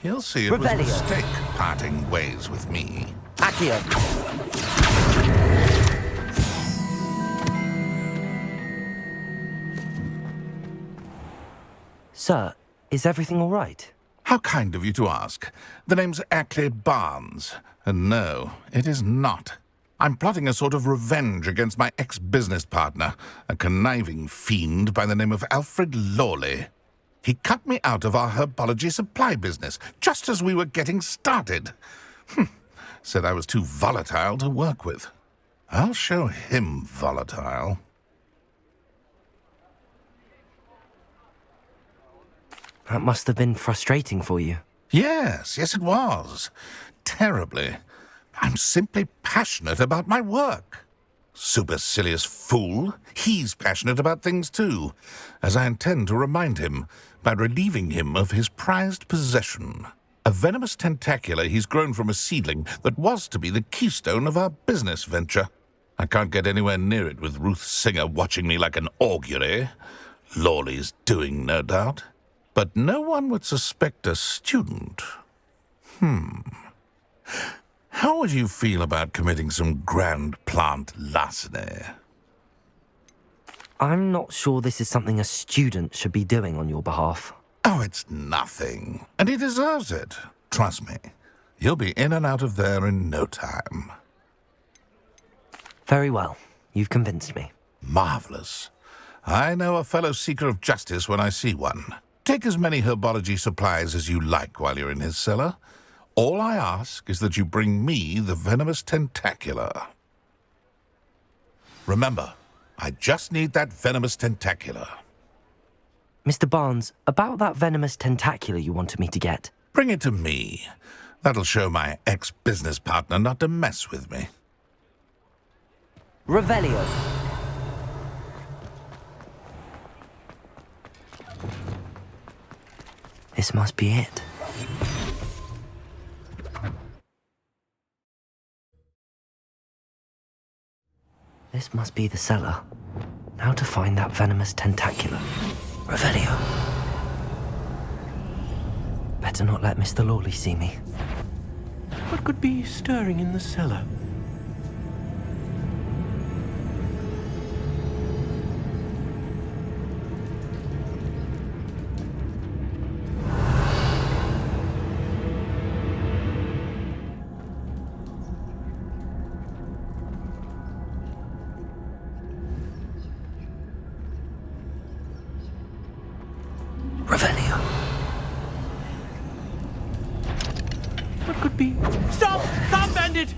He'll see it was a Revelio. mistake parting ways with me. Accio. Sir, is everything all right? How kind of you to ask. The name's Ackley Barnes. And no, it is not. I'm plotting a sort of revenge against my ex-business partner, a conniving fiend by the name of Alfred Lawley. He cut me out of our herbology supply business, just as we were getting started. Said I was too volatile to work with. I'll show him volatile. That must have been frustrating for you. Yes, it was. Terribly. I'm simply passionate about my work. Supercilious fool. He's passionate about things too, as I intend to remind him by relieving him of his prized possession. A venomous tentacula he's grown from a seedling that was to be the keystone of our business venture. I can't get anywhere near it with Ruth Singer watching me like an augury. Lawley's doing, no doubt. But no one would suspect a student. How would you feel about committing some grand plant larceny? I'm not sure this is something a student should be doing on your behalf. Oh, it's nothing. And he deserves it. Trust me. You'll be in and out of there in no time. Very well. You've convinced me. Marvelous. I know a fellow seeker of justice when I see one. Take as many herbology supplies as you like while you're in his cellar. All I ask is that you bring me the venomous tentacula. Remember, I just need that venomous tentacula. Mr. Barnes, about that venomous tentacula you wanted me to get. Bring it to me. That'll show my ex-business partner not to mess with me. Revelio. This must be it. This must be the cellar. Now to find that venomous tentacula. Revelio. Better not let Mr. Lawley see me. What could be stirring in the cellar? Revelio. What could be? Stop! Stop, bandit!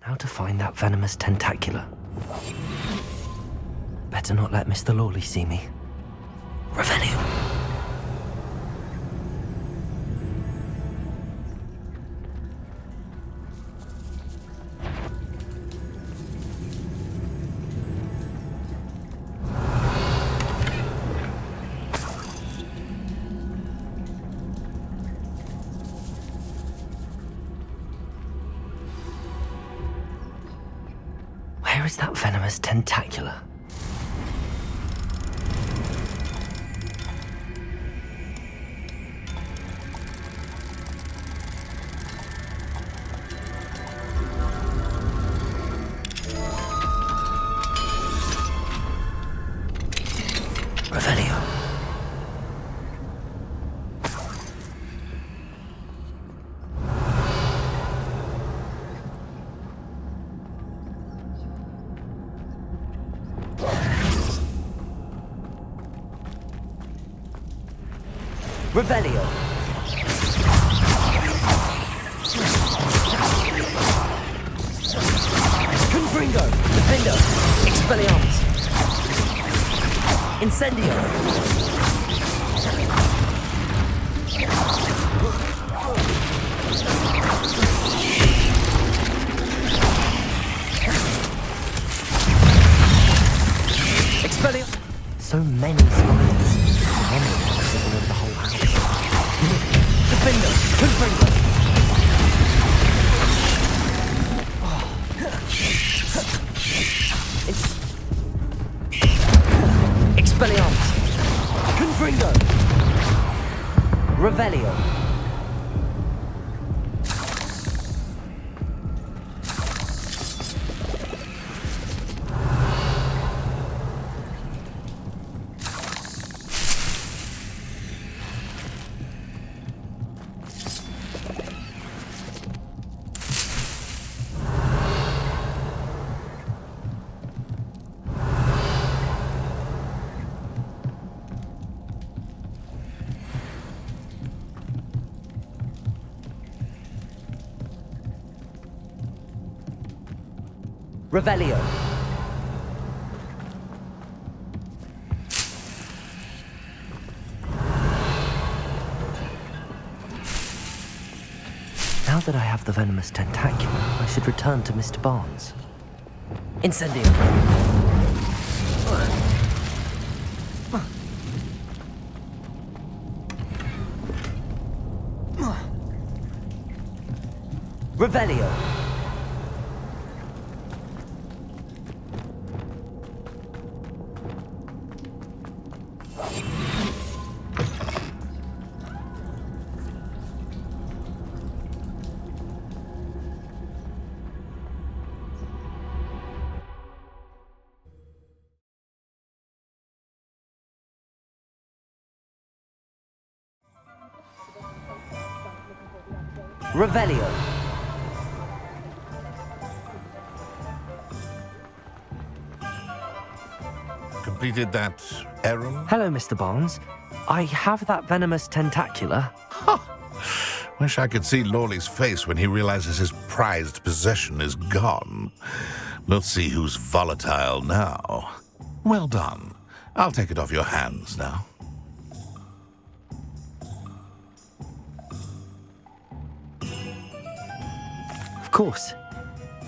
Now to find that venomous tentacula. Better not let Mr. Lawley see me. Revelio. Where is that venomous tentacula? Revelio. Revelio. Confringo. Defendo. Expelliarmus. Incendio. Expelliarmus. So many spiders. One possible of the whole house. Defender. Confringo. Revelio. Now that I have the venomous tentacular, I should return to Mr. Barnes. Incendio. Revelio. Revelio. Completed that errand? Hello, Mr. Barnes. I have that venomous tentacular. Wish I could see Lawley's face when he realizes his prized possession is gone. Let's see who's volatile now. Well done. I'll take it off your hands now. Of course.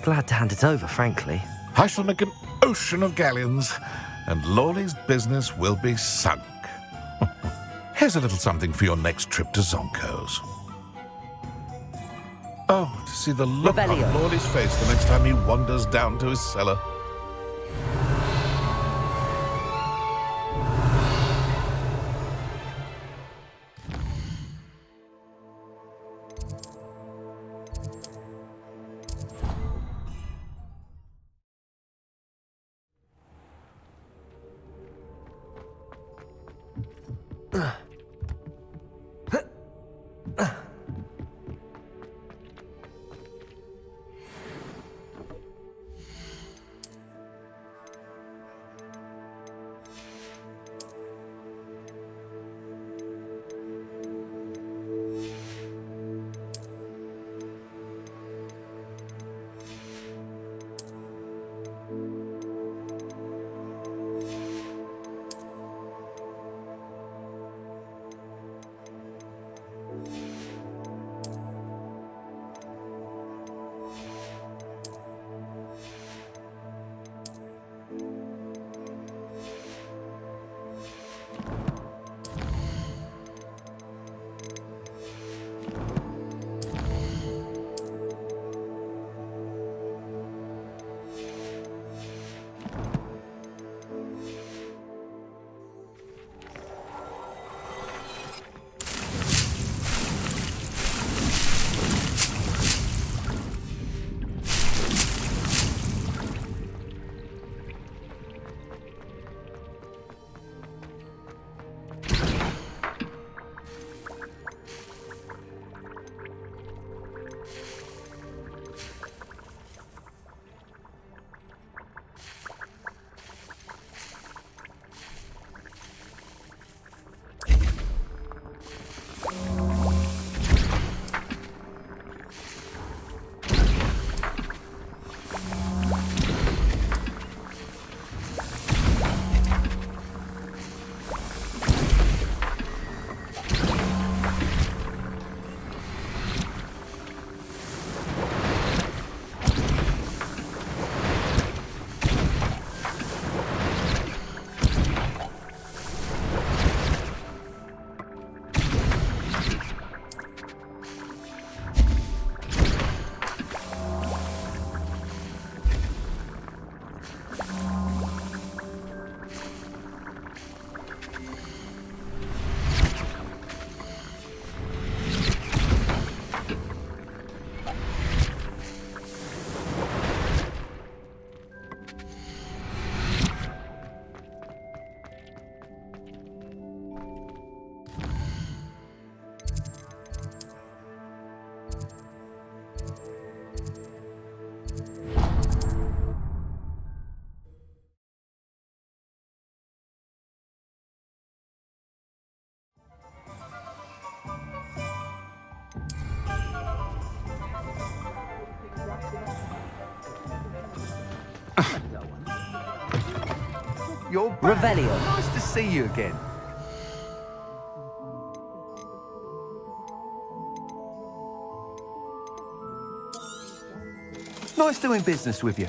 Glad to hand it over, frankly. I shall make an ocean of galleons, and Lawley's business will be sunk. Here's a little something for your next trip to Zonko's. Oh, to see the look Revelio. on Lawley's face the next time he wanders down to his cellar. you're back. Revelio. Nice to see you again. Nice doing business with you.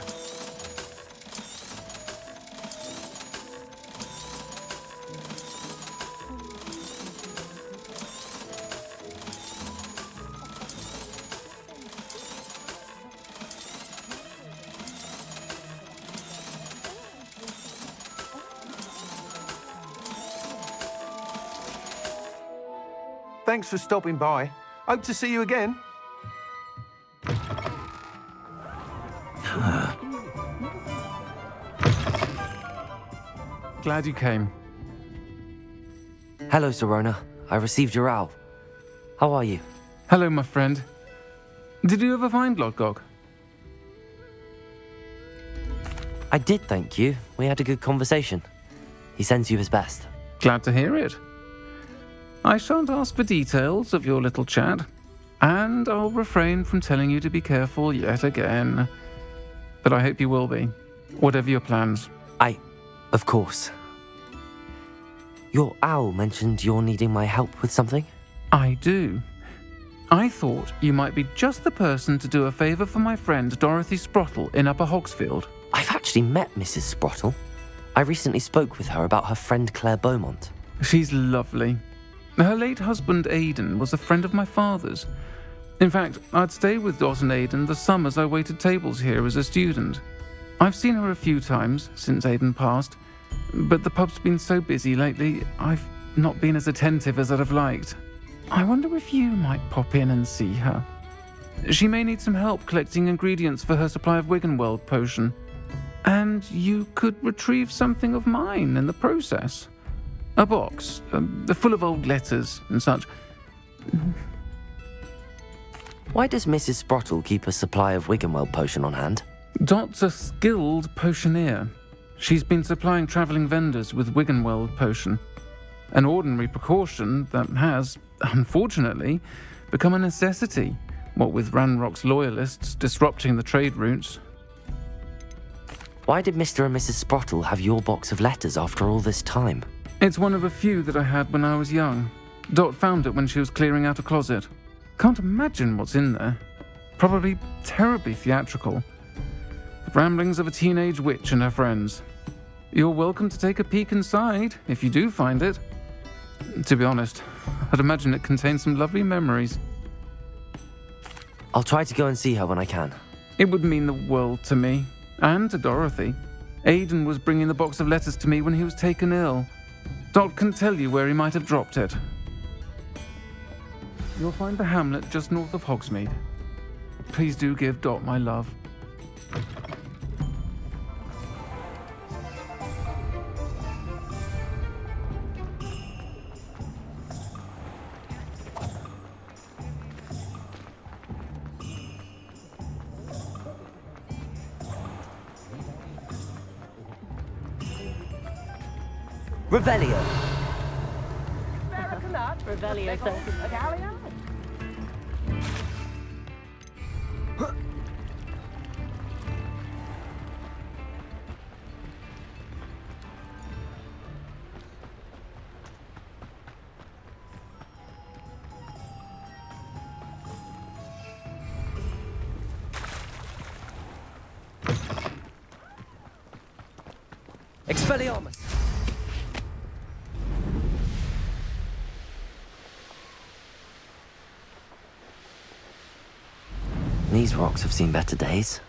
Thanks for stopping by. Hope to see you again. Glad you came. Hello, Serona. I received your owl. How are you? Hello, my friend. Did you ever find Lodgok? I did, thank you. We had a good conversation. He sends you his best. Glad to hear it. I shan't ask for details of your little chat, and I'll refrain from telling you to be careful yet again. But I hope you will be, whatever your plans. Of course. Your owl mentioned you're needing my help with something? I do. I thought you might be just the person to do a favour for my friend Dorothy Sprottle in Upper Hogsfield. I've actually met Mrs. Sprottle. I recently spoke with her about her friend Claire Beaumont. She's lovely. Her late husband Aidan was a friend of my father's. In fact, I'd stay with Dot and Aidan the summers I waited tables here as a student. I've seen her a few times since Aidan passed, but the pub's been so busy lately, I've not been as attentive as I'd have liked. I wonder if you might pop in and see her. She may need some help collecting ingredients for her supply of Wiggenweld potion, and you could retrieve something of mine in the process. A box, full of old letters and such. Why does Mrs. Sprottle keep a supply of Wiggenweld potion on hand? Dot's a skilled potioneer. She's been supplying travelling vendors with Wiggenweld potion, an ordinary precaution that has, unfortunately, become a necessity, what with Ranrock's loyalists disrupting the trade routes. Why did Mr. and Mrs. Sprottle have your box of letters after all this time? It's one of a few that I had when I was young. Dot found it when she was clearing out a closet. Can't imagine what's in there. Probably terribly theatrical. The ramblings of a teenage witch and her friends. You're welcome to take a peek inside, if you do find it. To be honest, I'd imagine it contains some lovely memories. I'll try to go and see her when I can. It would mean the world to me, and to Dorothy. Aidan was bringing the box of letters to me when he was taken ill. Dot can tell you where he might have dropped it. You'll find the hamlet just north of Hogsmeade. Please do give Dot my love. Revelio. Revelio, sir. Expelliarmus! These rocks have seen better days.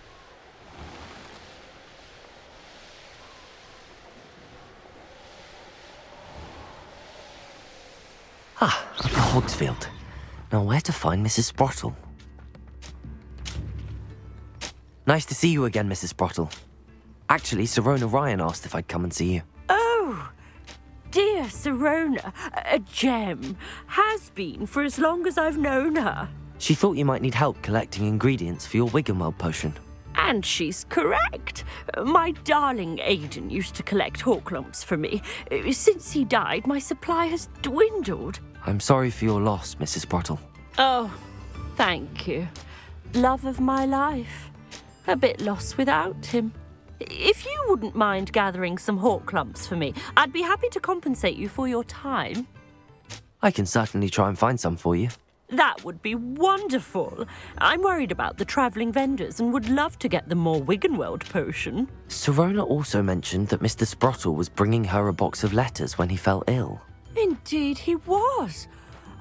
Upper Hogsfield. Now where to find Mrs. Sprottle? Nice to see you again, Mrs. Sprottle. Actually, Serona Ryan asked if I'd come and see you. Oh, dear Serona, a gem. Has been for as long as I've known her. She thought you might need help collecting ingredients for your Wiggenweld potion. And she's correct. My darling Aidan used to collect hawklumps for me. Since he died, my supply has dwindled. I'm sorry for your loss, Mrs. Sprottle. Oh, thank you. Love of my life. A bit lost without him. If you wouldn't mind gathering some hawk lumps for me, I'd be happy to compensate you for your time. I can certainly try and find some for you. That would be wonderful. I'm worried about the travelling vendors and would love to get them more Wiggenweld potion. Sirona also mentioned that Mr. Sprottle was bringing her a box of letters when he fell ill. Indeed he was.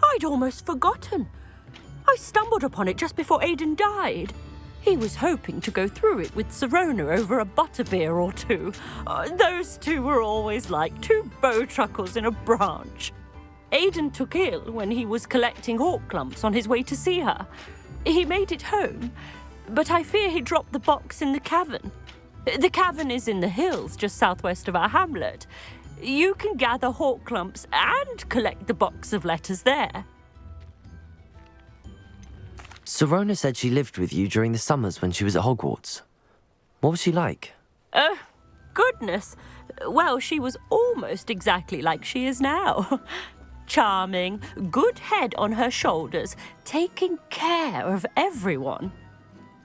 I'd almost forgotten. I stumbled upon it just before Aidan died. He was hoping to go through it with Sirona over a butterbeer or two. Those two were always like two bowtruckles in a branch. Aidan took ill when he was collecting hawk lumps on his way to see her. He made it home, but I fear he dropped the box in the cavern. The cavern is in the hills just southwest of our hamlet. You can gather hawk lumps and collect the box of letters there. Sirona said she lived with you during the summers when she was at Hogwarts. What was she like? Goodness. Well, she was almost exactly like she is now. Charming, good head on her shoulders, taking care of everyone.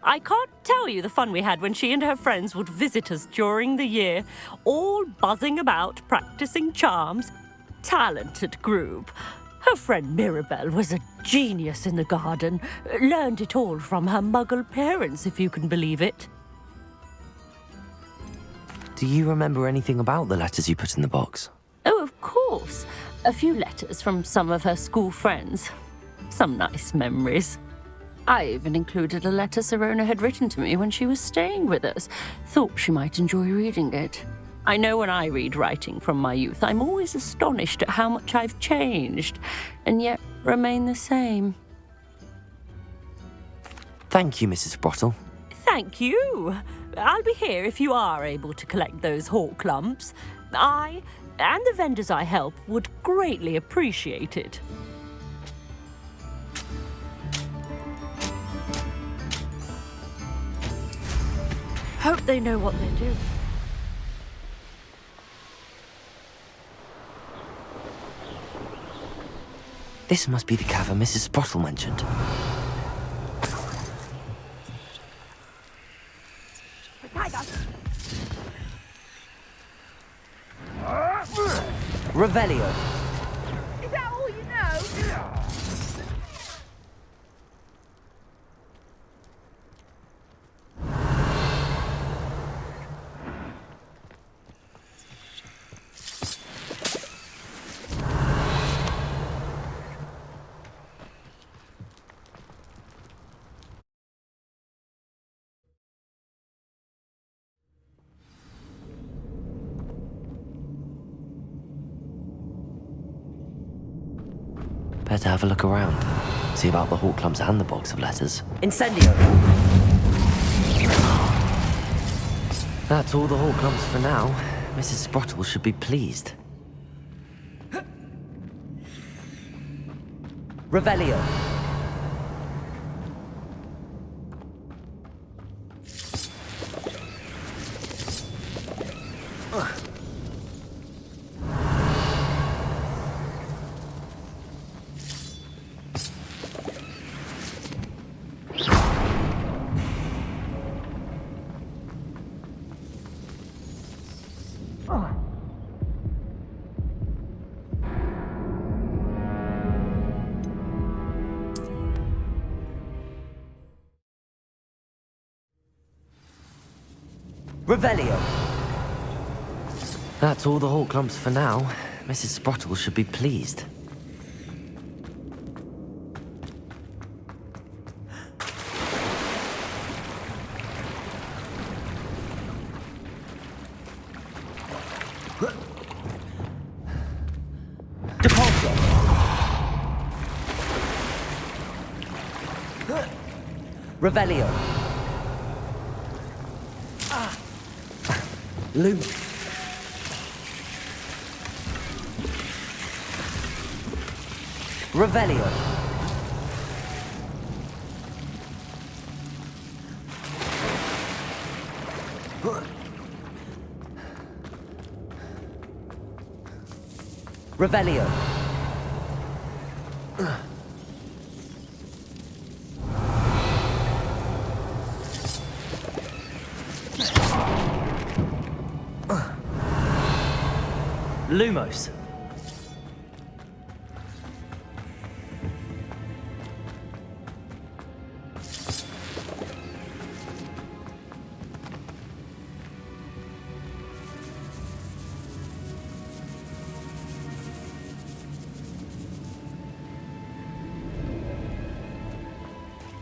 I can't tell you the fun we had when she and her friends would visit us during the year, all buzzing about, practicing charms. Talented group. Her friend Mirabelle was a genius in the garden. Learned it all from her muggle parents, if you can believe it. Do you remember anything about the letters you put in the box? Oh, of course. A few letters from some of her school friends. Some nice memories. I even included a letter Sirona had written to me when she was staying with us. Thought she might enjoy reading it. I know when I read writing from my youth, I'm always astonished at how much I've changed, and yet remain the same. Thank you, Mrs. Sprottle. Thank you. I'll be here if you are able to collect those hawk lumps. I, and the vendors I help, would greatly appreciate it. Hope they know what they're doing. This must be the cavern Mrs. Sprottle mentioned. Revelio. Is that all you know? Better have a look around. See about the hawk lumps and the box of letters. Incendio! That's all the hawk lumps for now. Mrs. Sprottle should be pleased. Revelio! Revelio! That's all the hawk lumps for now. Mrs. Sprottle should be pleased. Depulso! Revelio! Loom. Revelio! Revelio! Lumos.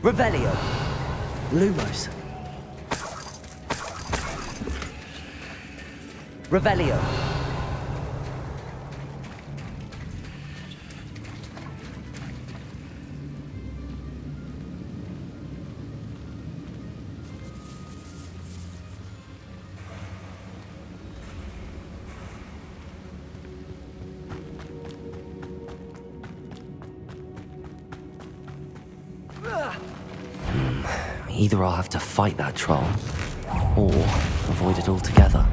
Revelio. Lumos. Revelio. Either I'll have to fight that troll, or avoid it altogether.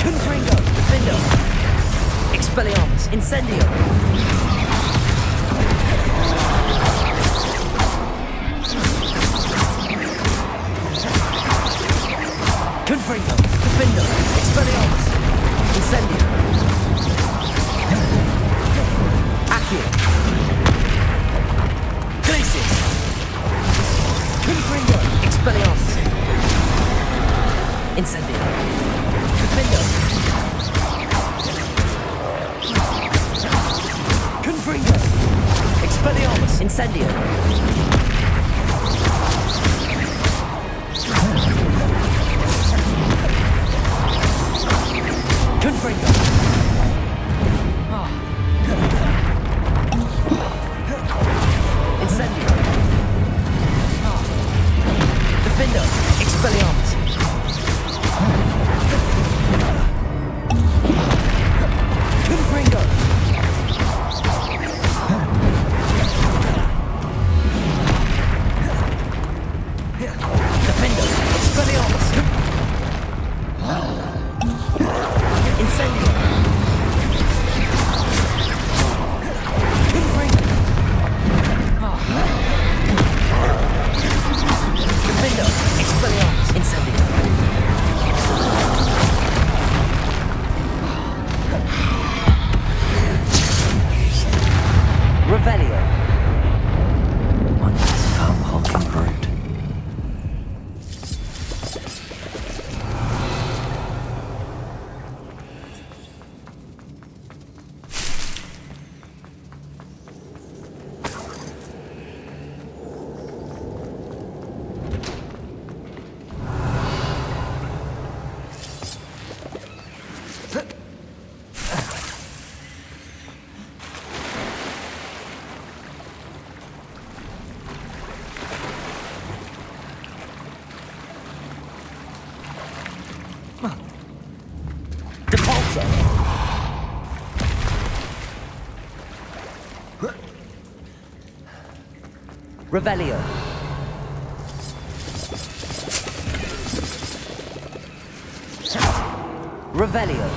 Confringo, Defendo, Expelliarmus, Incendio. Confringo, Defendo, Expelliarmus, Incendio. Accio. Glacius. Confringo, Expelliarmus. Incendio. Defendo. Confringo, Expelliarmus, Incendio. Confringo. Incendio. Defendo. Expelliarmus. Confringo. Defendo. Expelliarmus. Incendio. Confringo. Defendo. Expelliarmus. Incendio. Revelio. One less foul hulking brute. Depulso. Revelio. Revelio.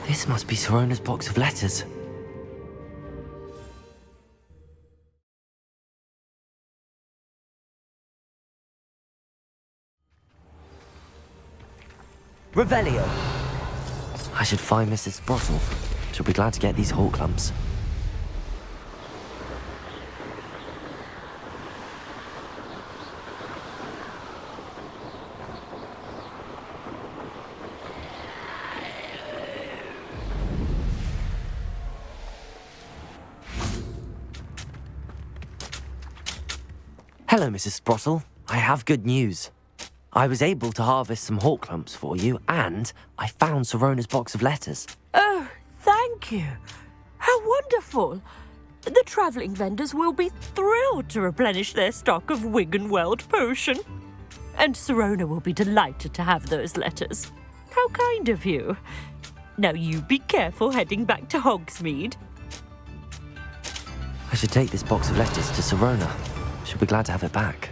This must be Sorona's box of letters. Revelio. I should find Mrs. Sprottle. She'll be glad to get these hawk lumps. Hello, Mrs. Sprottle. I have good news. I was able to harvest some hawk lumps for you, and I found Sirona's box of letters. Oh, thank you. How wonderful. The travelling vendors will be thrilled to replenish their stock of Wiggenweld potion. And Sirona will be delighted to have those letters. How kind of you. Now you be careful heading back to Hogsmeade. I should take this box of letters to Sirona. She'll be glad to have it back.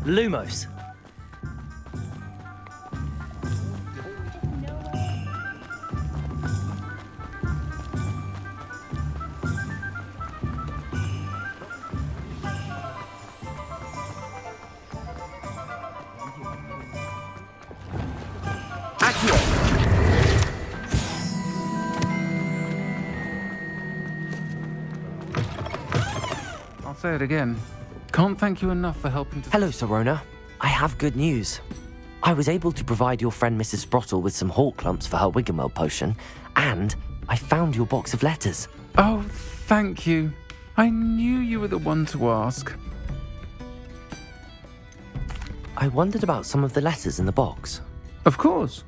Lumos. Accio. I'll say it again. Can't thank you enough for helping to... Hello, Sirona. I have good news. I was able to provide your friend Mrs. Sprottle with some hawk lumps for her Wiggenweld potion, and I found your box of letters. Oh, thank you. I knew you were the one to ask. I wondered about some of the letters in the box. Of course.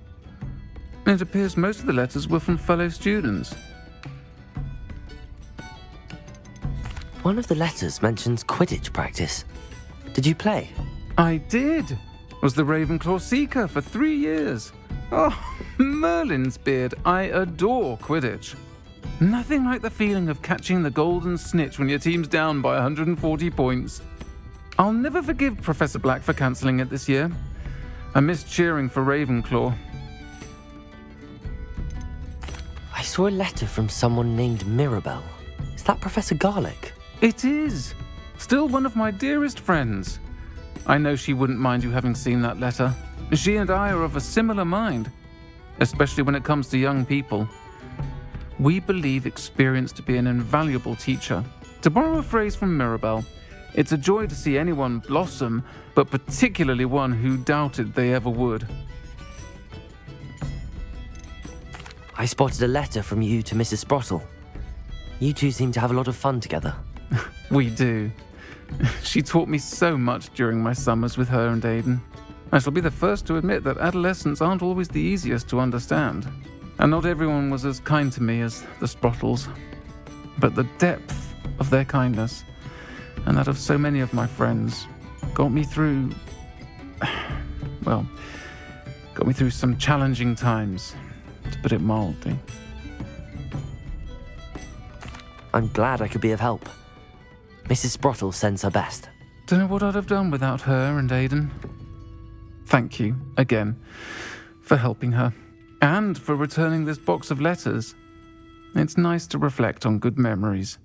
It appears most of the letters were from fellow students. One of the letters mentions Quidditch practice. Did you play? I did. Was the Ravenclaw Seeker for 3 years. Oh, Merlin's beard. I adore Quidditch. Nothing like the feeling of catching the golden snitch when your team's down by 140 points. I'll never forgive Professor Black for cancelling it this year. I missed cheering for Ravenclaw. I saw a letter from someone named Mirabelle. Is that Professor Garlick? It is. Still one of my dearest friends. I know she wouldn't mind you having seen that letter. She and I are of a similar mind, especially when it comes to young people. We believe experience to be an invaluable teacher. To borrow a phrase from Mirabelle, it's a joy to see anyone blossom, but particularly one who doubted they ever would. I spotted a letter from you to Mrs. Sprottle. You two seem to have a lot of fun together. We do. She taught me so much during my summers with her and Aidan. I shall be the first to admit that adolescents aren't always the easiest to understand. And not everyone was as kind to me as the Sprottles. But the depth of their kindness, and that of so many of my friends, got me through some challenging times, to put it mildly. I'm glad I could be of help. Mrs. Sprottle sends her best. Don't know what I'd have done without her and Aidan. Thank you, again, for helping her, and for returning this box of letters. It's nice to reflect on good memories.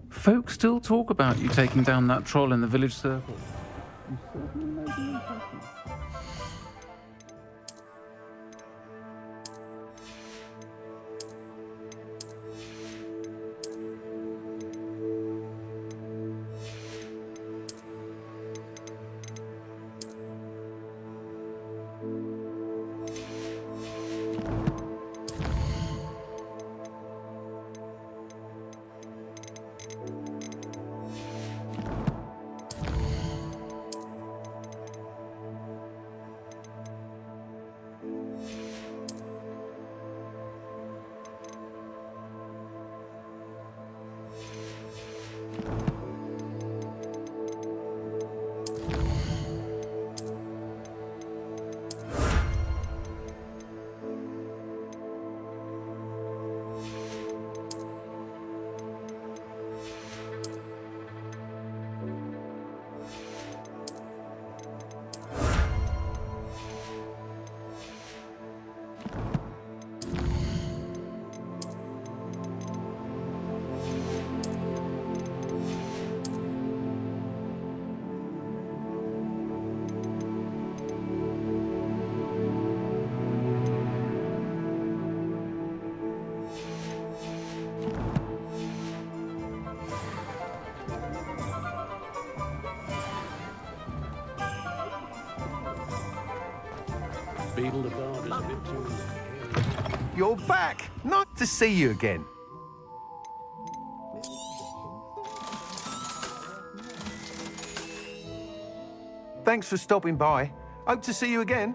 Folks still talk about you taking down that troll in the village circle. You certainly made an impression. You're back. Nice to see you again. Thanks for stopping by. Hope to see you again.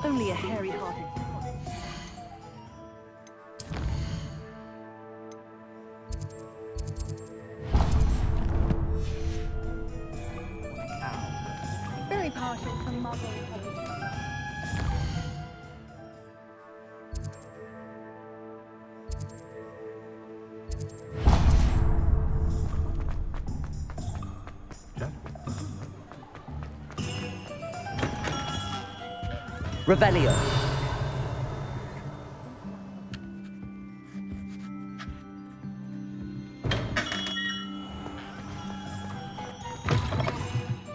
Only a hairy-hearted. Very partial to muzzle. Revelio.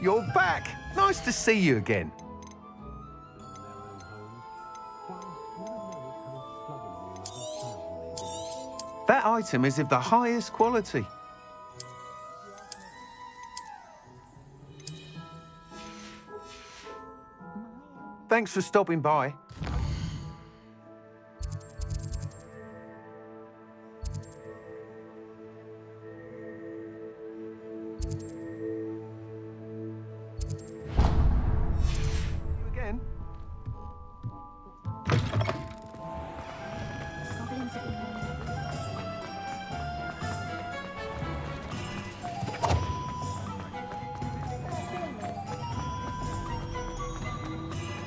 You're back. Nice to see you again. That item is of the highest quality. Thanks for stopping by. Again.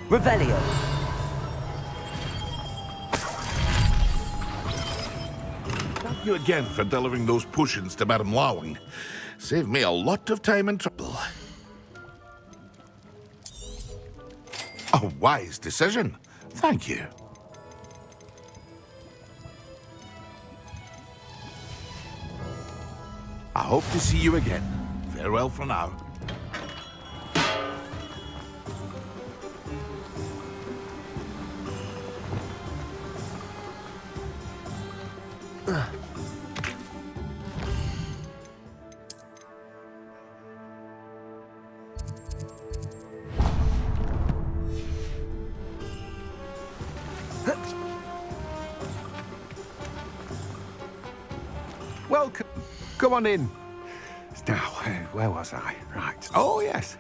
Revelio. Thank you again for delivering those potions to Madame Lawing. Saved me a lot of time and trouble. A wise decision. Thank you. I hope to see you again. Farewell for now. Welcome. Come on in. Now, where was I? Right. Oh, yes.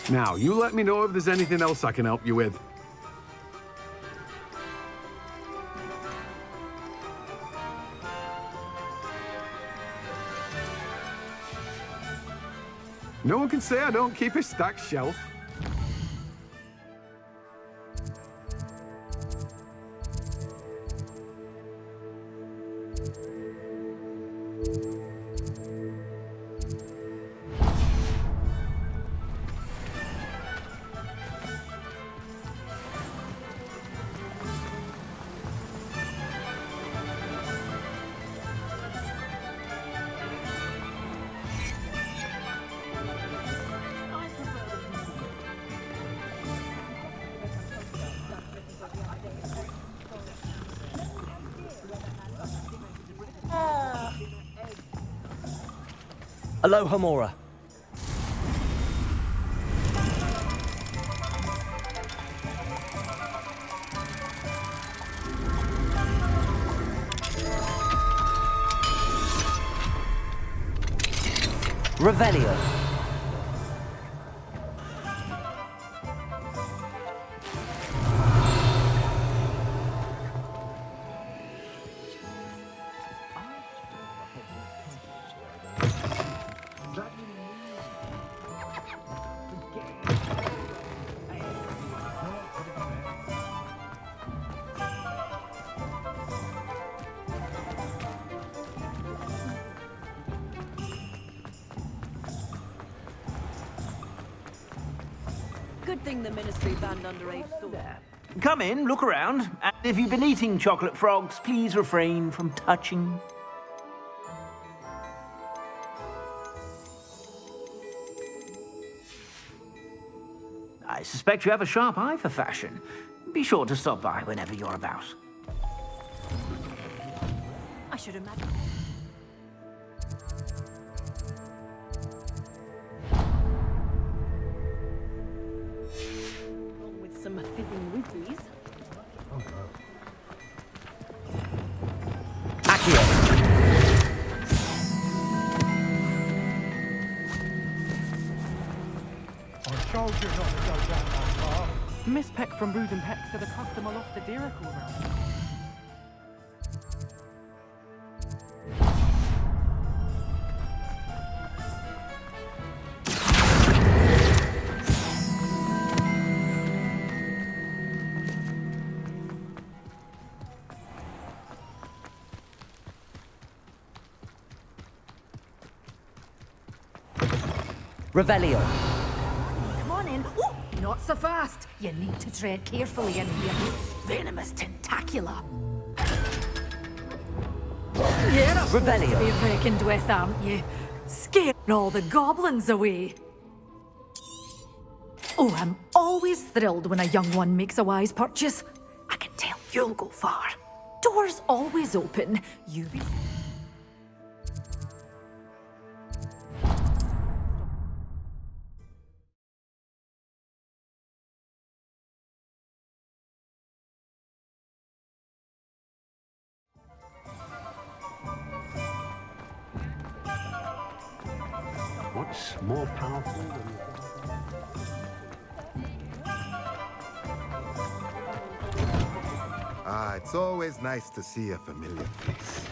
Now, you let me know if there's anything else I can help you with. No one can say I don't keep a stacked shelf. Aloha Mora. Revelio. Good thing the Ministry banned underage thought. Come in, look around, and if you've been eating chocolate frogs, please refrain from touching. I suspect you have a sharp eye for fashion. Be sure to stop by whenever you're about. I should imagine. With some fizzing rupees. Accio. I told you not to go down that far. Miss Peck from Brood and Peck said a customer lost a deer call round. Revelio. Come on in. Ooh, not so fast. You need to tread carefully in here. Venomous tentacula. You're supposed Revelio. to be reckoned with, aren't you? Scaring all the goblins away. Oh, I'm always thrilled when a young one makes a wise purchase. I can tell you'll go far. Doors always open. You be... What's more powerful than... Ah, it's always nice to see a familiar face.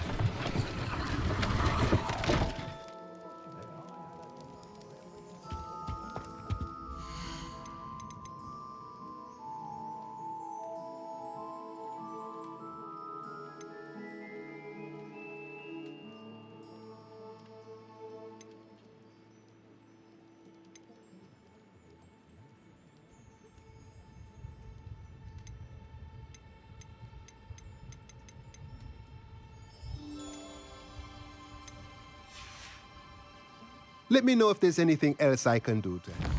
Let me know if there's anything else I can do to help.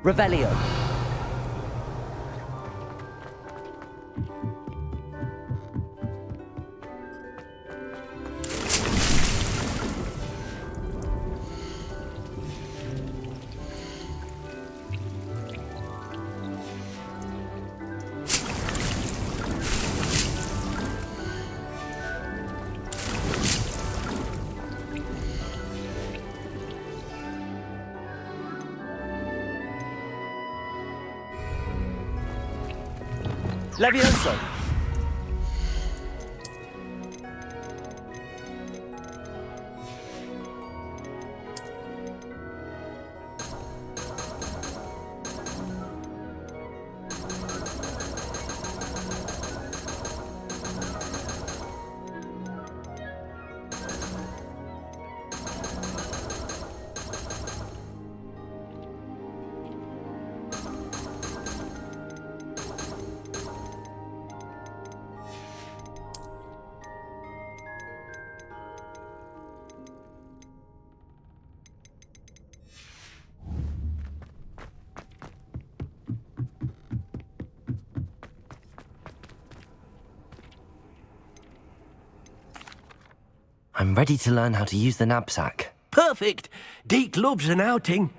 Revelio. Levioso. I'm ready to learn how to use the Nab-Sack. Perfect! Deke loves an outing.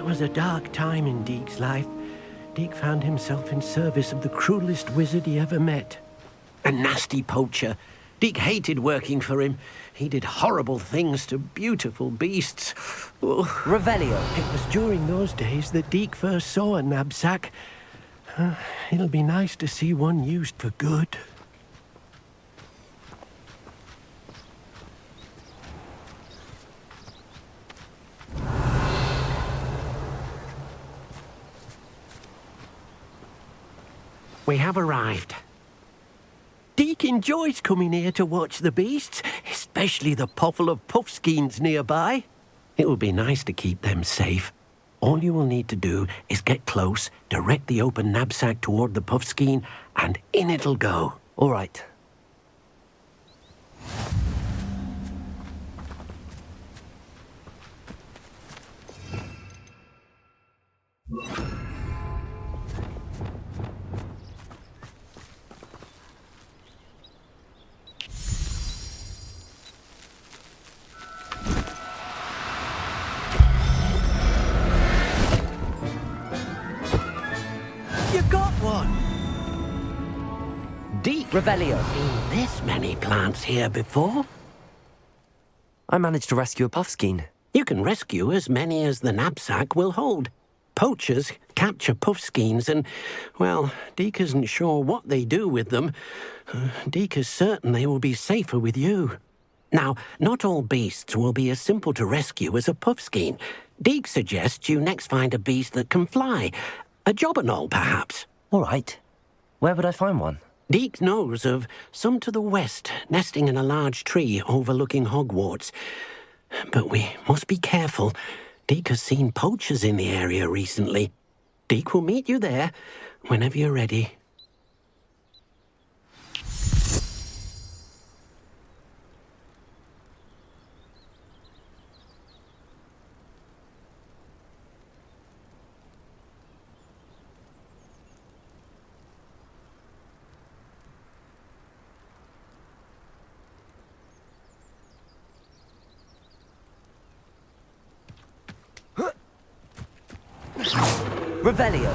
was a dark time in Deke's life. Deke found himself in service of the cruelest wizard he ever met. A nasty poacher. Deke hated working for him. He did horrible things to beautiful beasts. Oh. Revelio. It was during those days that Deke first saw a Nab-Sack. It'll be nice to see one used for good. We have arrived. Deke enjoys coming here to watch the beasts, especially the potful of puffskeins nearby. It will be nice to keep them safe. All you will need to do is get close, direct the open Nab-Sack toward the puffskein, and in it'll go. All right. You got one! Deke, Revelio. seen this many plants here before? I managed to rescue a puffskein. You can rescue as many as the Nab-Sack will hold. Poachers capture puffskeins and, well, Deke isn't sure what they do with them. Deke is certain they will be safer with you. Now, not all beasts will be as simple to rescue as a puffskein. Deke suggests you next find a beast that can fly. A jobberknoll, perhaps. All right. Where would I find one? Deke knows of some to the west, nesting in a large tree overlooking Hogwarts. But we must be careful. Deke has seen poachers in the area recently. Deke will meet you there whenever you're ready. Revelio.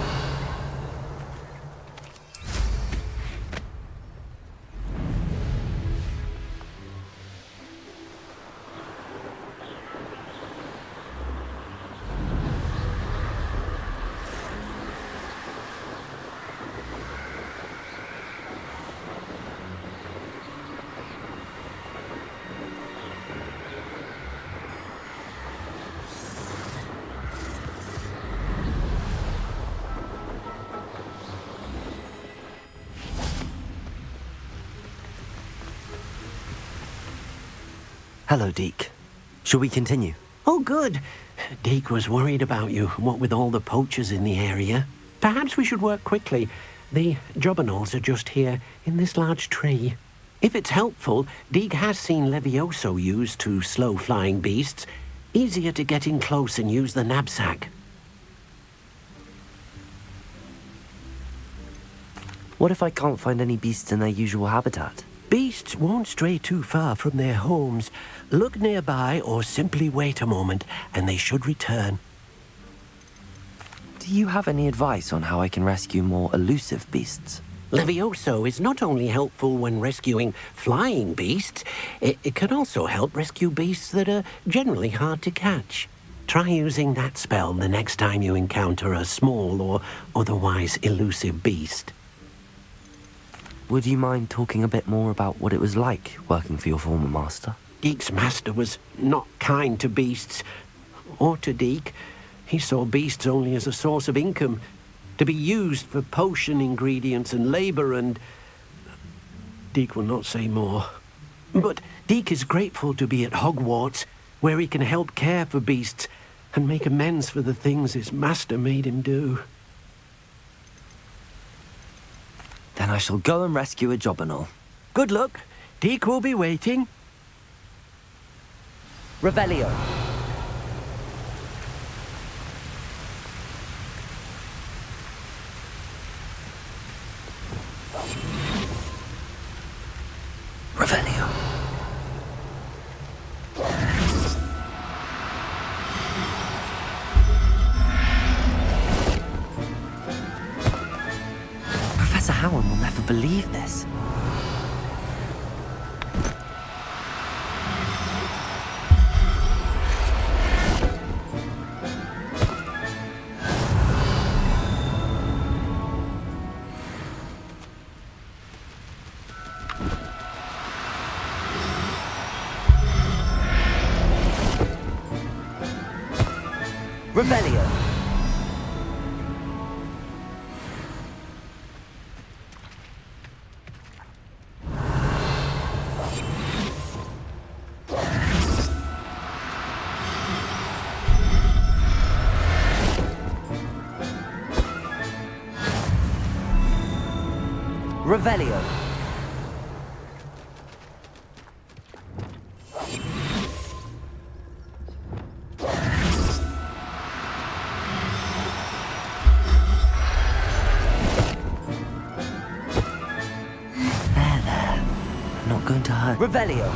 Hello, Deke. Shall we continue? Oh, good. Deke was worried about you, what with all the poachers in the area. Perhaps we should work quickly. The jobberknolls are just here, in this large tree. If it's helpful, Deke has seen Levioso used to slow flying beasts. Easier to get in close and use the Nab-Sack. What if I can't find any beasts in their usual habitat? Beasts won't stray too far from their homes. Look nearby or simply wait a moment, and they should return. Do you have any advice on how I can rescue more elusive beasts? Levioso is not only helpful when rescuing flying beasts, it can also help rescue beasts that are generally hard to catch. Try using that spell the next time you encounter a small or otherwise elusive beast. Would you mind talking a bit more about what it was like working for your former master? Deke's master was not kind to beasts, or to Deke. He saw beasts only as a source of income, to be used for potion ingredients and labour, and Deke will not say more. But Deke is grateful to be at Hogwarts, where he can help care for beasts and make amends for the things his master made him do. Then I shall go and rescue a jobberknoll. Good luck. Deke will be waiting. Revelio. Revelio. never believe this. Revelio. Revelio. Not going to hurt. Revelio.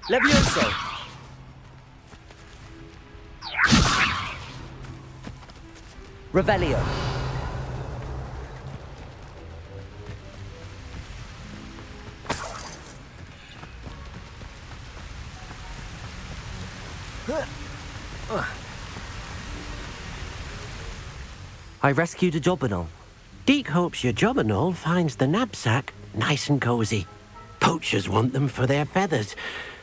Levioso. Revelio. I rescued a Jobberknoll. Deek hopes your Jobberknoll finds the Nab-Sack nice and cosy. Poachers want them for their feathers,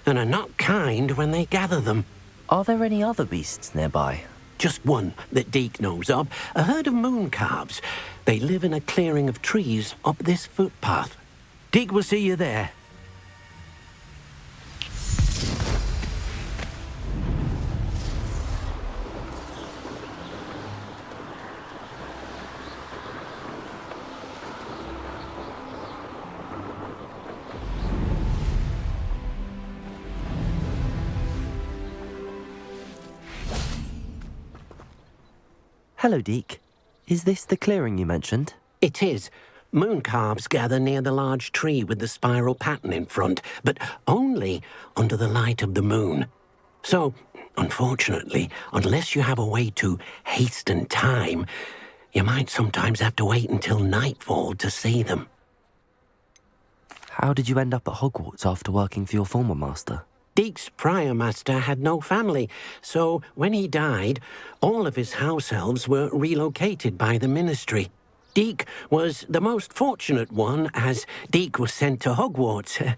and are not kind when they gather them. Are there any other beasts nearby? Just one that Deek knows of, a herd of moon calves. They live in a clearing of trees up this footpath. Deek will see you there. Hello, Deek. Is this the clearing you mentioned? It is. Moon calves gather near the large tree with the spiral pattern in front, but only under the light of the moon. So, unfortunately, unless you have a way to hasten time, you might sometimes have to wait until nightfall to see them. How did you end up at Hogwarts after working for your former master? Deek's prior master had no family, so when he died, all of his house elves were relocated by the ministry. Deek was the most fortunate one, as Deek was sent to Hogwarts.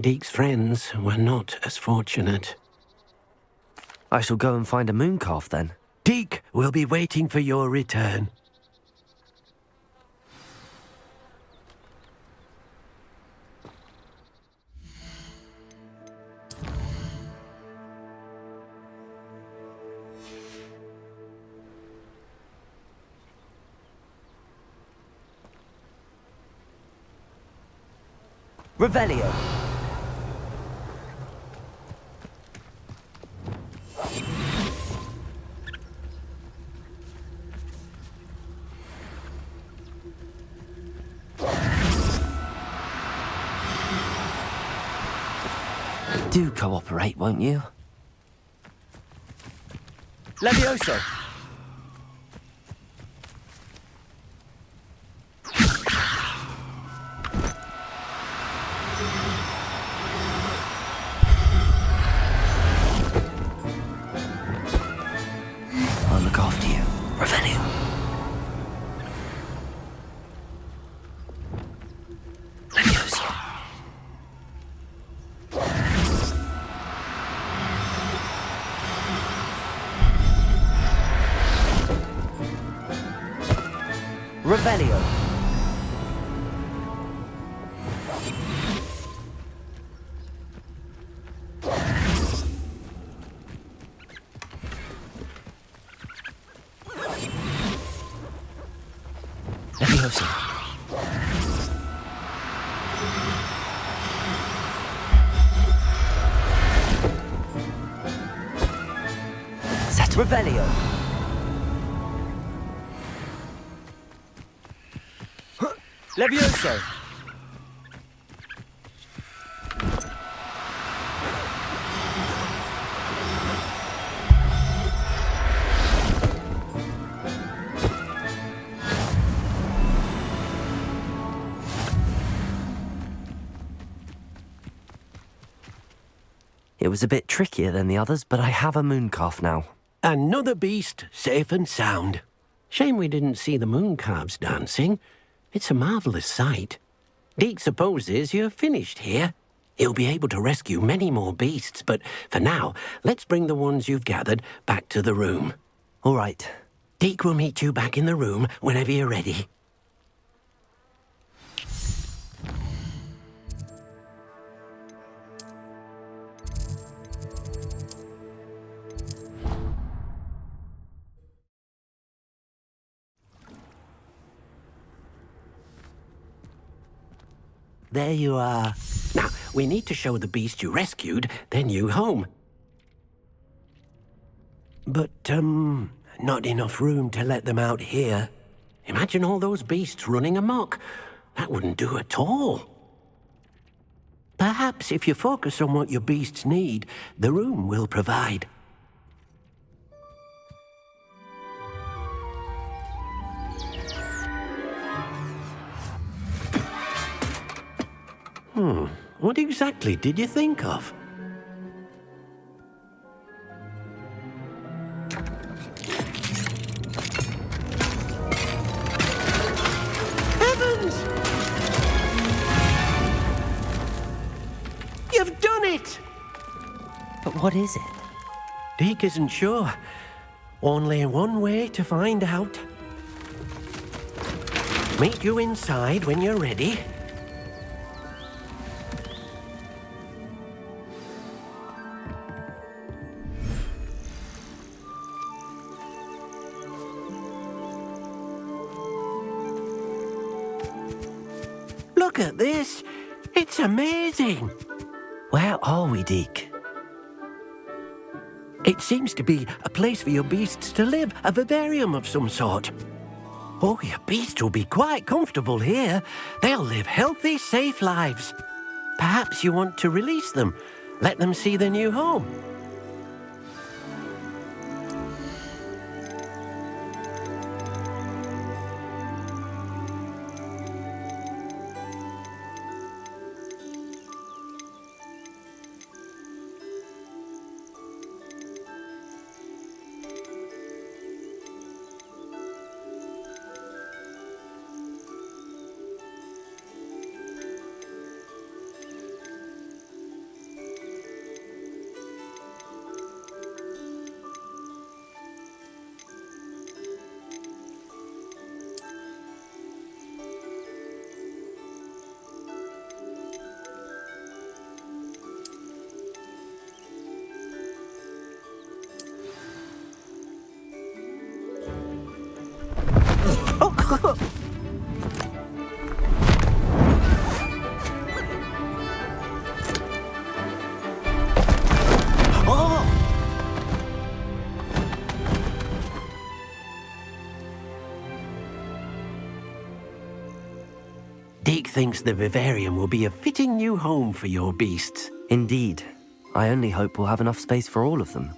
Deek's friends were not as fortunate. I shall go and find a moon calf then. Deek will be waiting for your return. Revelio. Do cooperate, won't you? Levioso. I'll look after you. Revelio. Levioso. Revelio. Levioso. Settle. Revelio. Levioso. was a bit trickier than the others, but I have a moon calf now. Another beast, safe and sound. Shame we didn't see the moon calves dancing. It's a marvellous sight. Deke supposes you're finished here. He'll be able to rescue many more beasts, but for now, let's bring the ones you've gathered back to the room. All right. Deke will meet you back in the room whenever you're ready. There you are. Now, we need to show the beast you rescued their new home. But, not enough room to let them out here. Imagine all those beasts running amok. That wouldn't do at all. Perhaps if you focus on what your beasts need, the room will provide. What exactly did you think of? Heavens! You've done it! But what is it? Deke isn't sure. Only one way to find out. Meet you inside when you're ready. Look at this. It's amazing. Where are we, Deke? It seems to be a place for your beasts to live, a vivarium of some sort. Oh, your beasts will be quite comfortable here. They'll live healthy, safe lives. Perhaps you want to release them, let them see their new home. Deke thinks the vivarium will be a fitting new home for your beasts. Indeed. I only hope we'll have enough space for all of them.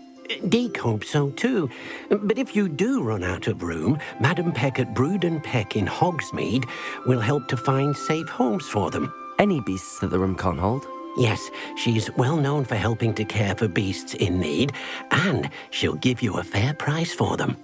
Deke hopes so too. But if you do run out of room, Madam Peck at Brood and Peck in Hogsmeade will help to find safe homes for them. Any beasts that the room can't hold? Yes, she's well known for helping to care for beasts in need, and she'll give you a fair price for them.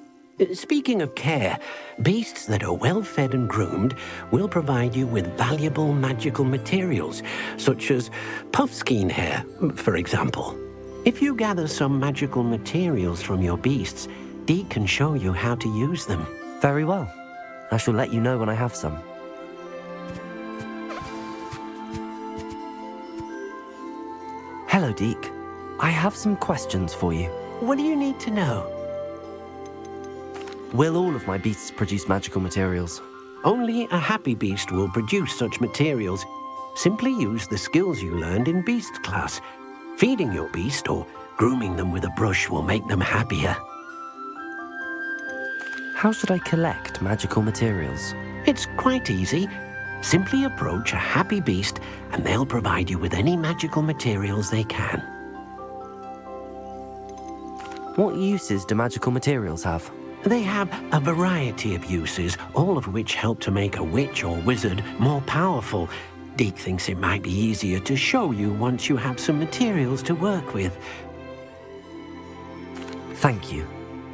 Speaking of care, beasts that are well fed and groomed will provide you with valuable magical materials, such as puffskein hair, for example. If you gather some magical materials from your beasts, Deke can show you how to use them. Very well. I shall let you know when I have some. Hello, Deke. I have some questions for you. What do you need to know? Will all of my beasts produce magical materials? Only a happy beast will produce such materials. Simply use the skills you learned in beast class. Feeding your beast or grooming them with a brush will make them happier. How should I collect magical materials? It's quite easy. Simply approach a happy beast and they'll provide you with any magical materials they can. What uses do magical materials have? They have a variety of uses, all of which help to make a witch or wizard more powerful. Deke thinks it might be easier to show you once you have some materials to work with. Thank you.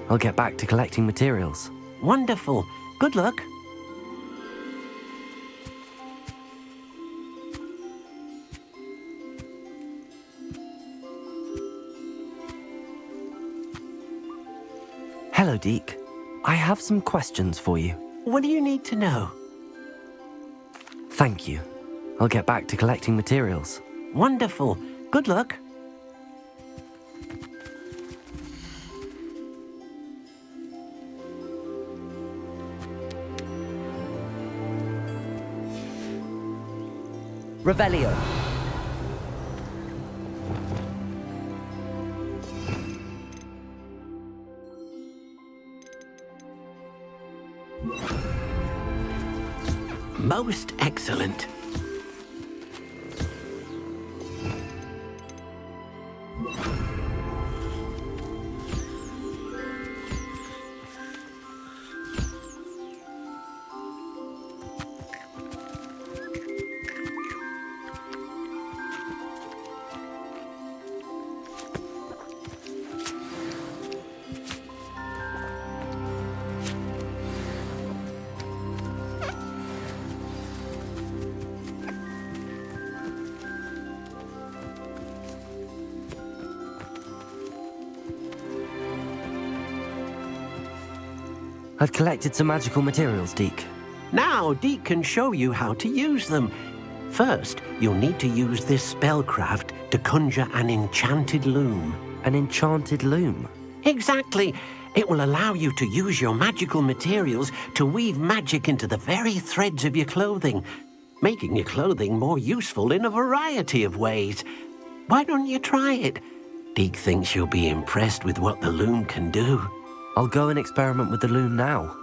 I'll get back to collecting materials. Wonderful. Good luck. Hello, Deke. I have some questions for you. What do you need to know? Thank you. I'll get back to collecting materials. Wonderful. Good luck. Revelio. Most excellent. I've collected some magical materials, Deke. Now, Deke can show you how to use them. First, you'll need to use this spellcraft to conjure an enchanted loom. An enchanted loom? Exactly. It will allow you to use your magical materials to weave magic into the very threads of your clothing, making your clothing more useful in a variety of ways. Why don't you try it? Deke thinks you'll be impressed with what the loom can do. I'll go and experiment with the loom now.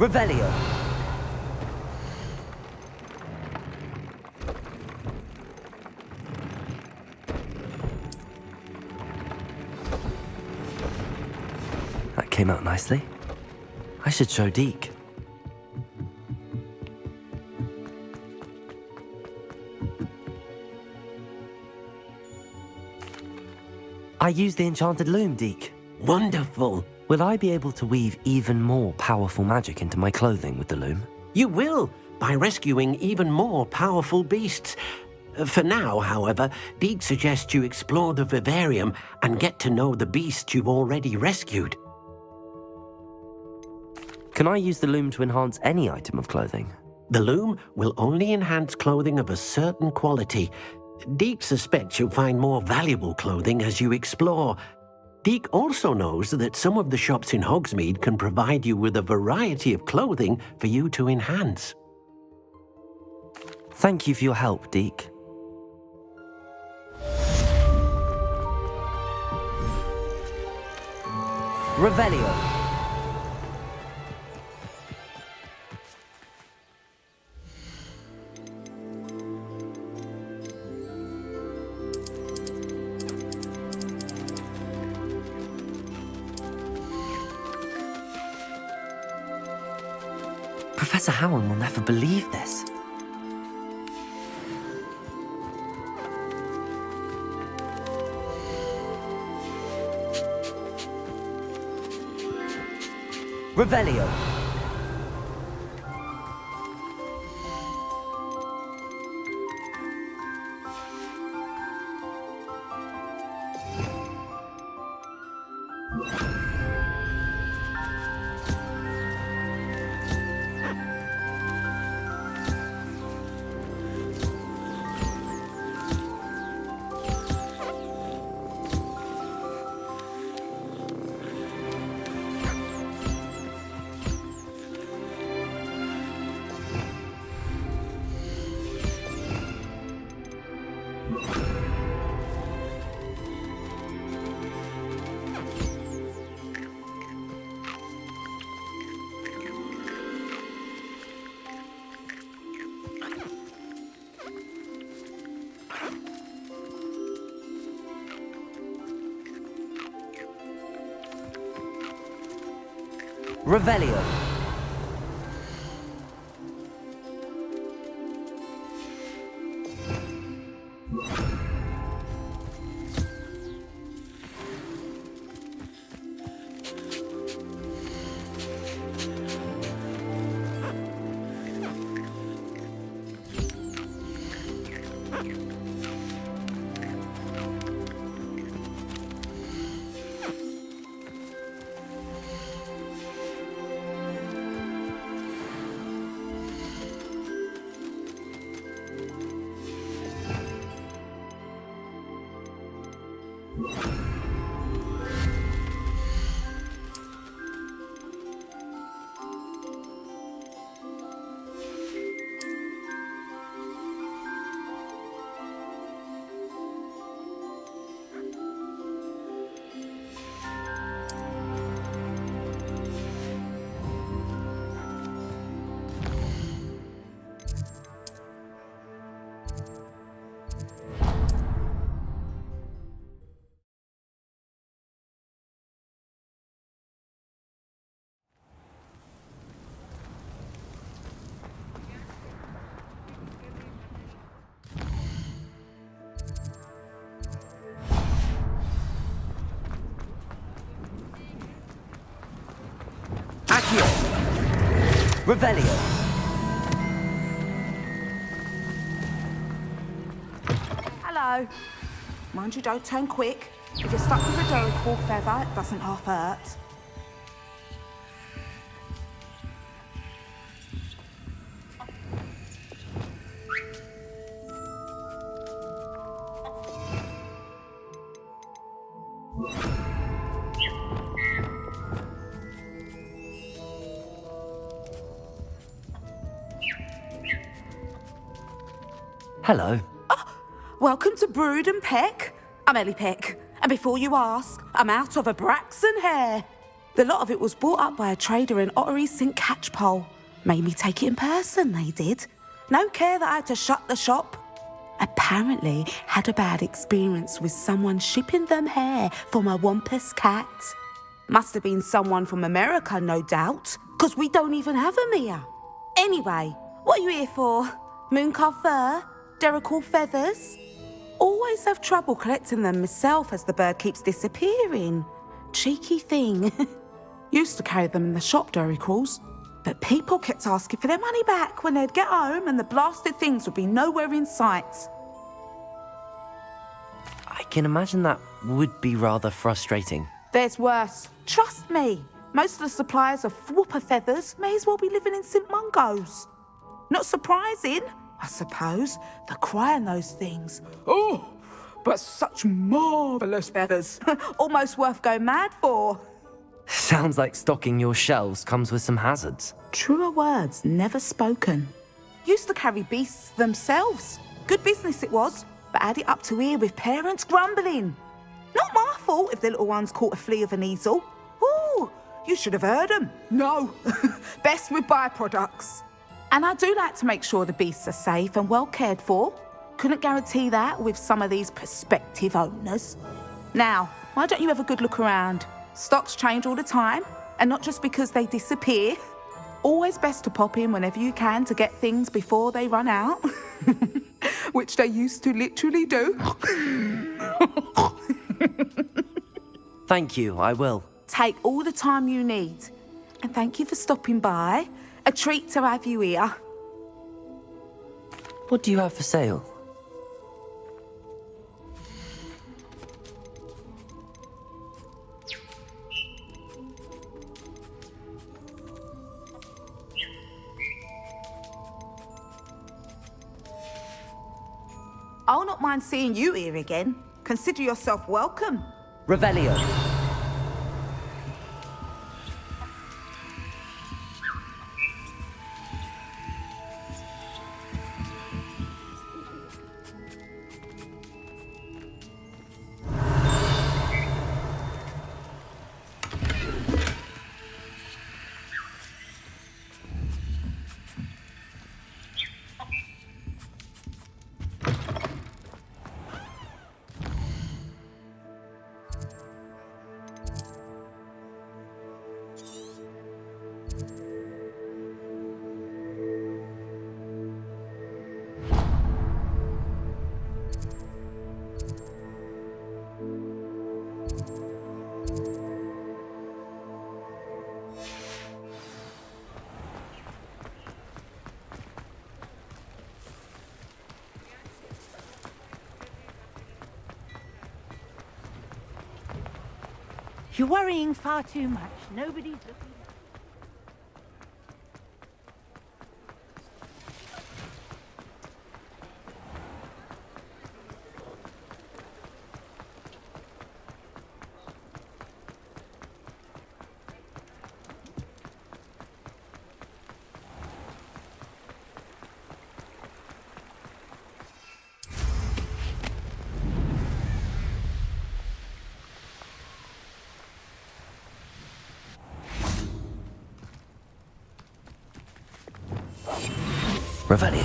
Revelio. That came out nicely. I should show Deke. I used the enchanted loom, Deke. Wonderful. Will I be able to weave even more powerful magic into my clothing with the loom? You will, by rescuing even more powerful beasts. For now, however, Deke suggests you explore the vivarium and get to know the beasts you've already rescued. Can I use the loom to enhance any item of clothing? The loom will only enhance clothing of a certain quality. Deke suspects you'll find more valuable clothing as you explore. Deke also knows that some of the shops in Hogsmeade can provide you with a variety of clothing for you to enhance. Thank you for your help, Deke. Revelio. Professor Howard will never believe this. Revelio. Revelio. Accio. Revelio. Hello. Mind you don't turn quick. If you're stuck with a Duracell feather, it doesn't half hurt. Hello. Welcome to Brood and Peck. I'm Ellie Peck, and before you ask, I'm out of a Braxton hair. The lot of it was bought up by a trader in Ottery St. Catchpole. Made me take it in person, they did. No care that I had to shut the shop. Apparently had a bad experience with someone shipping them hair for my Wampus cat. Must have been someone from America, no doubt, because we don't even have them here. Anyway, what are you here for? Mooncar fur? Derrickle feathers? Always have trouble collecting them myself as the bird keeps disappearing. Cheeky thing. Used to carry them in the shop, Derricles. But people kept asking for their money back when they'd get home and the blasted things would be nowhere in sight. I can imagine that would be rather frustrating. There's worse. Trust me. Most of the suppliers of whooper feathers may as well be living in St Mungo's. Not surprising, I suppose, the cry on those things. Oh, but such marvellous feathers. Almost worth going mad for. Sounds like stocking your shelves comes with some hazards. Truer words never spoken. Used to carry beasts themselves. Good business it was, but had it up to here with parents grumbling. Not my fault if the little ones caught a flea of an easel. Ooh, you should have heard them. No, best with byproducts. And I do like to make sure the beasts are safe and well cared for. Couldn't guarantee that with some of these prospective owners. Now, why don't you have a good look around? Stocks change all the time, and not just because they disappear. Always best to pop in whenever you can to get things before they run out. Which they used to literally do. Thank you, I will. Take all the time you need. And thank you for stopping by. A treat to have you here. What do you have for sale? I'll not mind seeing you here again. Consider yourself welcome. Revelio. You're worrying far too much. Nobody's looking. Revelio.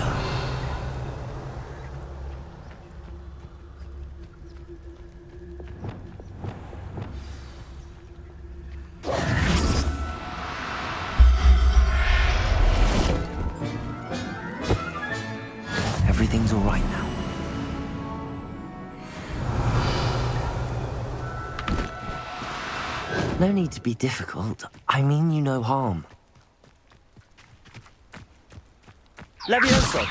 Everything's all right now. No need to be difficult. I mean you no harm. Levioso.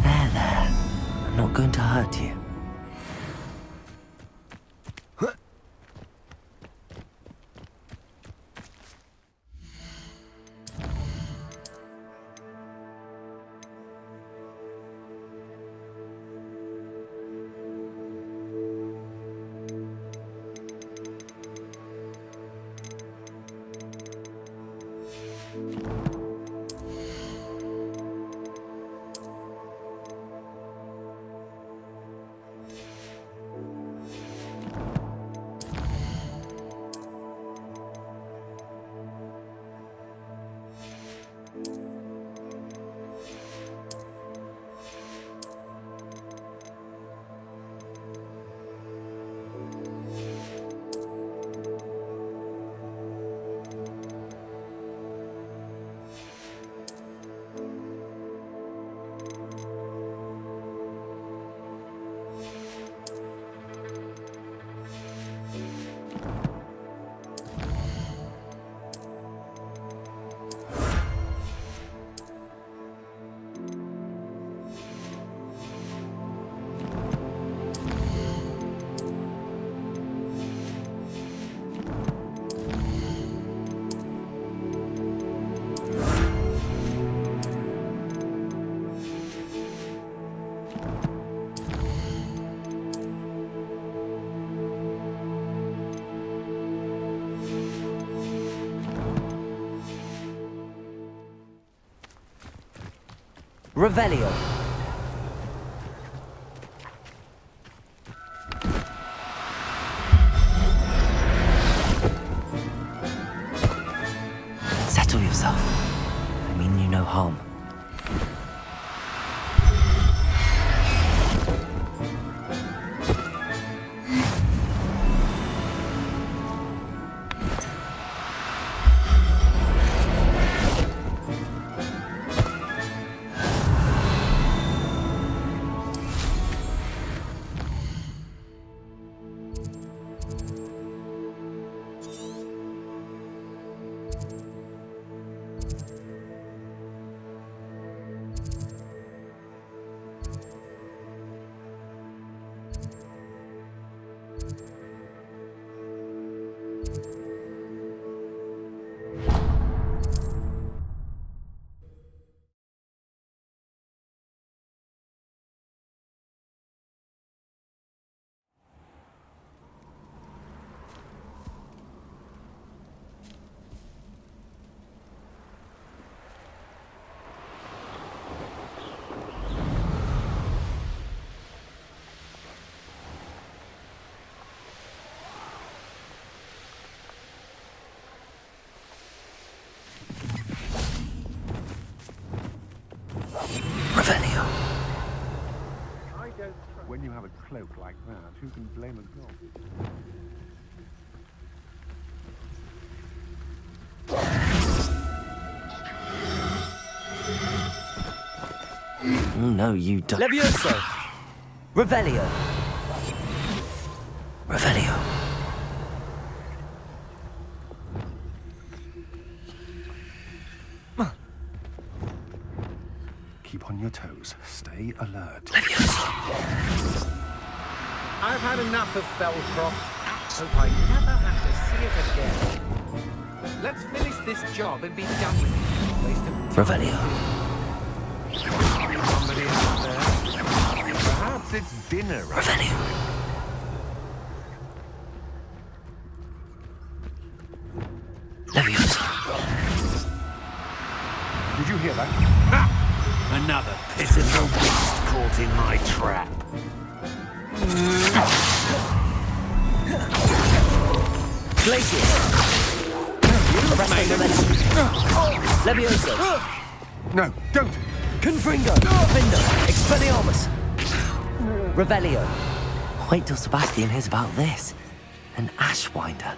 There. I'm not going to hurt you. Revelio. Settle yourself. I mean you no harm. Revelio. When you have a cloak like that, who can blame a god? Oh no, you don't. Levioso. Revelio. Revelio. Keep on your toes. Stay alert. I've had enough of Felcroft. Hope I never have to see it again. Let's finish this job and be done with it. Waste of time. Revelio. Somebody out there. Perhaps it's dinner. Revelio. Levioso. Did you hear that? Another pitiful beast caught in my trap. Glacier. Levioso. No, don't. Confringo. Findo. Expelliarmus. Revelio. Wait till Sebastian hears about this. An Ashwinder.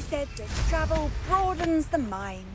said that travel broadens the mind.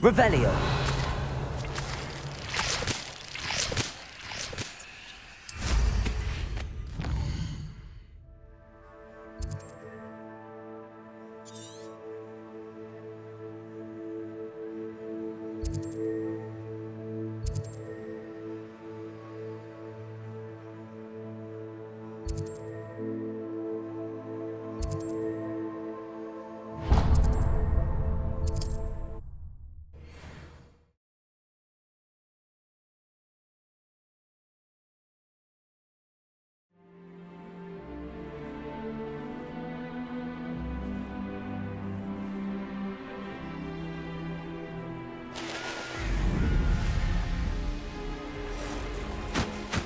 Revelio.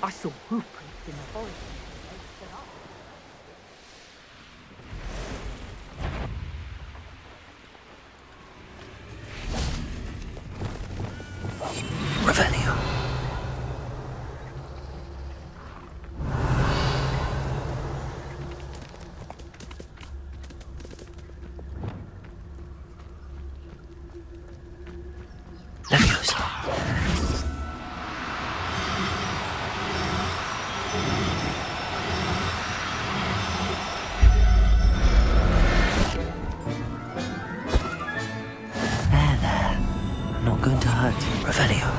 I saw hoof prints in the forest. Revelio. Going to hurt you, Revelio.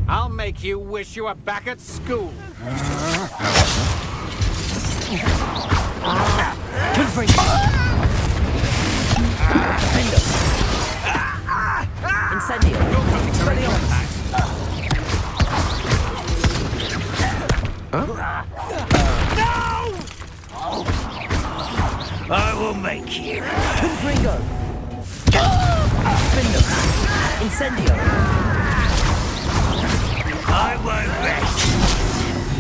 I'll make you wish you were back at school. Incendio. I will make you. Confringo. Incendio. I won't rest.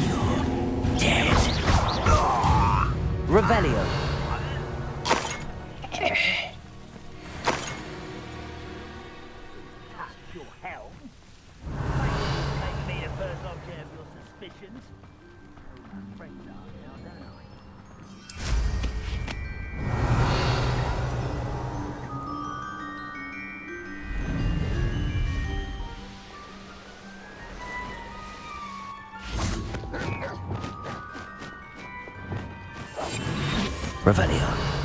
You're dead. Revelio. Your helm. Make me the first object of your suspicions. Friends are now, don't I? Revelio.